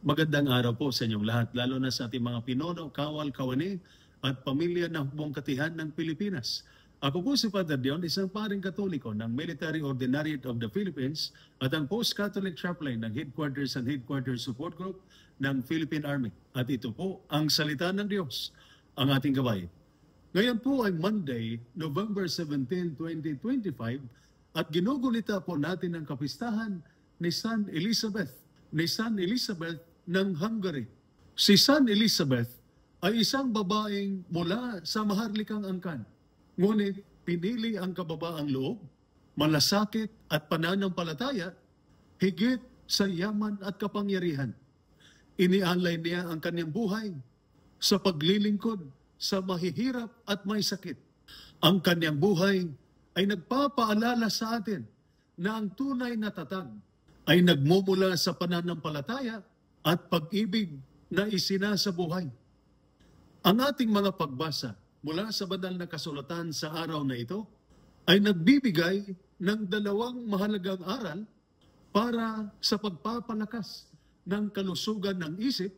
Magandang araw po sa inyong lahat, lalo na sa ating mga pinuno, kawal, kawani at pamilya ng buong katihan ng Pilipinas. Ako po si Father Dion, isang paring katoliko ng Military Ordinariate of the Philippines at ang Post-Catholic Chaplain ng Headquarters and Headquarters Support Group ng Philippine Army. At ito po ang salita ng Diyos, ang ating gabay. Ngayon po ay Monday, November 17, 2025 at ginugunita po natin ang kapistahan ni San Elizabeth ng Hungary. Si San Elizabeth ay isang babaeng mula sa maharlikang angkan. Ngunit pinili ang kababaang loob, malasakit at pananampalataya higit sa yaman at kapangyarihan. Inialay niya ang kanyang buhay sa paglilingkod sa mahihirap at may sakit. Ang kanyang buhay ay nagpapaalala sa atin na ang tunay na tatag ay nagmumula sa pananampalataya at pag-ibig na isinasabuhay. Ang ating mga pagbasa mula sa banal na kasulatan sa araw na ito ay nagbibigay ng dalawang mahalagang aral para sa pagpapalakas ng kalusugan ng isip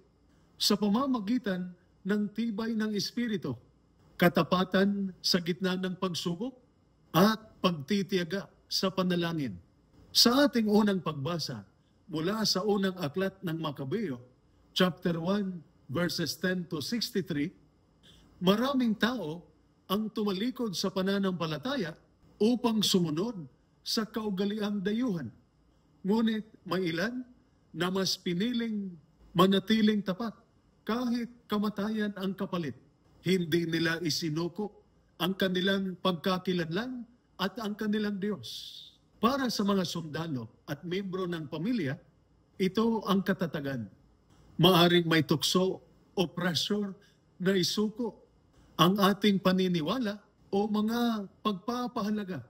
sa pamamagitan ng tibay ng espiritu, katapatan sa gitna ng pagsubok at pagtitiyaga sa panalangin. Sa ating unang pagbasa, mula sa unang aklat ng Makabeo, chapter 1, verses 10 to 63, maraming tao ang tumalikod sa pananampalataya upang sumunod sa kaugaliang dayuhan. Ngunit may ilan na mas piniling manatiling tapat kahit kamatayan ang kapalit. Hindi nila isinuko ang kanilang pagkakilanlan at ang kanilang Diyos. Para sa mga sundalo at membro ng pamilya, ito ang katatagan. Maaring may tukso o pressure na isuko ang ating paniniwala o mga pagpapahalaga.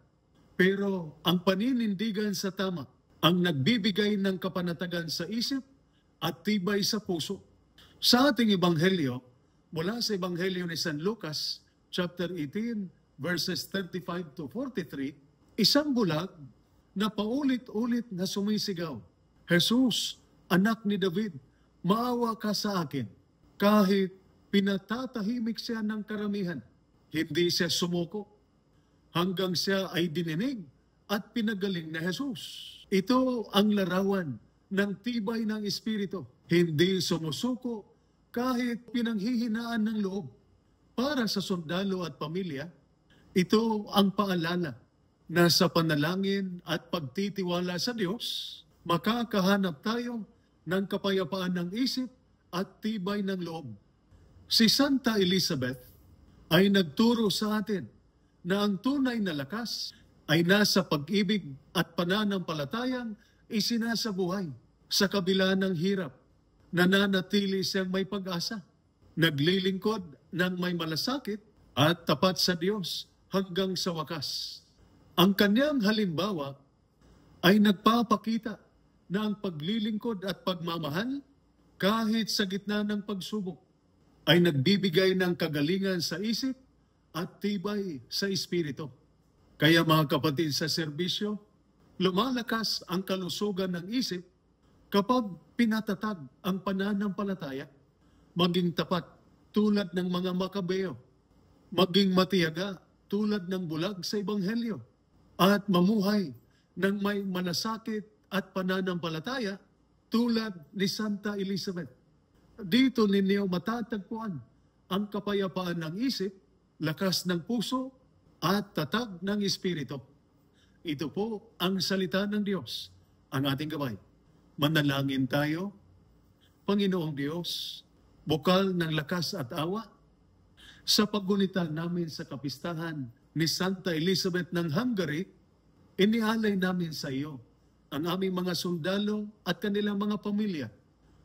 Pero ang paninindigan sa tama ang nagbibigay ng kapanatagan sa isip at tibay sa puso. Sa ating ebanghelyo, mula sa ebanghelyo ni San Lucas, chapter 18, verses 35 to 43, isang bulag na paulit-ulit na sumisigaw, Jesus, anak ni David, maawa ka sa akin. Kahit pinatatahimik siya ng karamihan, hindi siya sumuko hanggang siya ay dininig at pinagaling na Jesus. Ito ang larawan ng tibay ng Espiritu. Hindi sumusuko kahit pinanghihinaan ng loob. Para sa sundalo at pamilya, ito ang paalala na sa panalangin at pagtitiwala sa Diyos, makakahanap tayo ng kapayapaan ng isip at tibay ng loob. Si Santa Elizabeth ay nagturo sa atin na ang tunay na lakas ay nasa pag-ibig at pananampalatayang isinasabuhay sa kabila ng hirap. Nananatili siyang may pag-asa, naglilingkod ng may malasakit at tapat sa Diyos hanggang sa wakas. Ang kanyang halimbawa ay nagpapakita na ang paglilingkod at pagmamahal kahit sa gitna ng pagsubok ay nagbibigay ng kagalingan sa isip at tibay sa espiritu. Kaya mga kapatid sa serbisyo, lumalakas ang kalusugan ng isip kapag pinatatag ang pananampalataya, maging tapat tulad ng mga Makabeo, maging matiyaga tulad ng bulag sa Ebanghelyo, at mamuhay ng may malasakit at pananampalataya tulad ni Santa Elizabeth. Dito ninyo matatagpuan ang kapayapaan ng isip, lakas ng puso, at tatag ng espiritu. Ito po ang salita ng Diyos, ang ating gabay. Manalangin tayo. Panginoong Diyos, bukal ng lakas at awa, sa paggunita namin sa kapistahan ni Santa Elizabeth ng Hungary, inialay namin sa iyo ang aming mga sundalo at kanilang mga pamilya.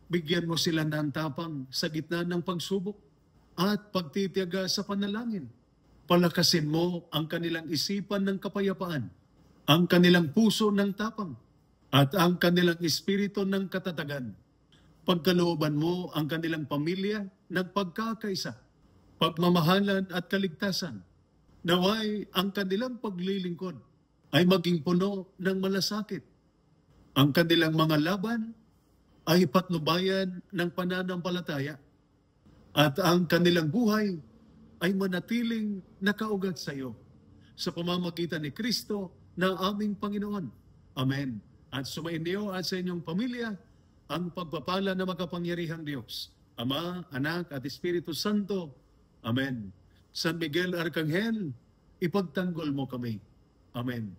Bigyan mo sila ng tapang sa gitna ng pagsubok at pagtitiyaga sa panalangin. Palakasin mo ang kanilang isipan ng kapayapaan, ang kanilang puso ng tapang, at ang kanilang espiritu ng katatagan. Pagkalooban mo ang kanilang pamilya ng pagkakaisa, pagmamahalan at kaligtasan. Naway ang kanilang paglilingkod ay maging puno ng malasakit. Ang kanilang mga laban ay patnubayan ng pananampalataya at ang kanilang buhay ay manatiling nakaugat sa iyo sa pamamagitan ni Kristo na aming Panginoon. Amen. At sumainyo at sa inyong pamilya ang pagpapala na makapangyarihang Diyos, Ama, Anak at Espiritu Santo. Amen. San Miguel Arcangel, ipagtanggol mo kami. Amen.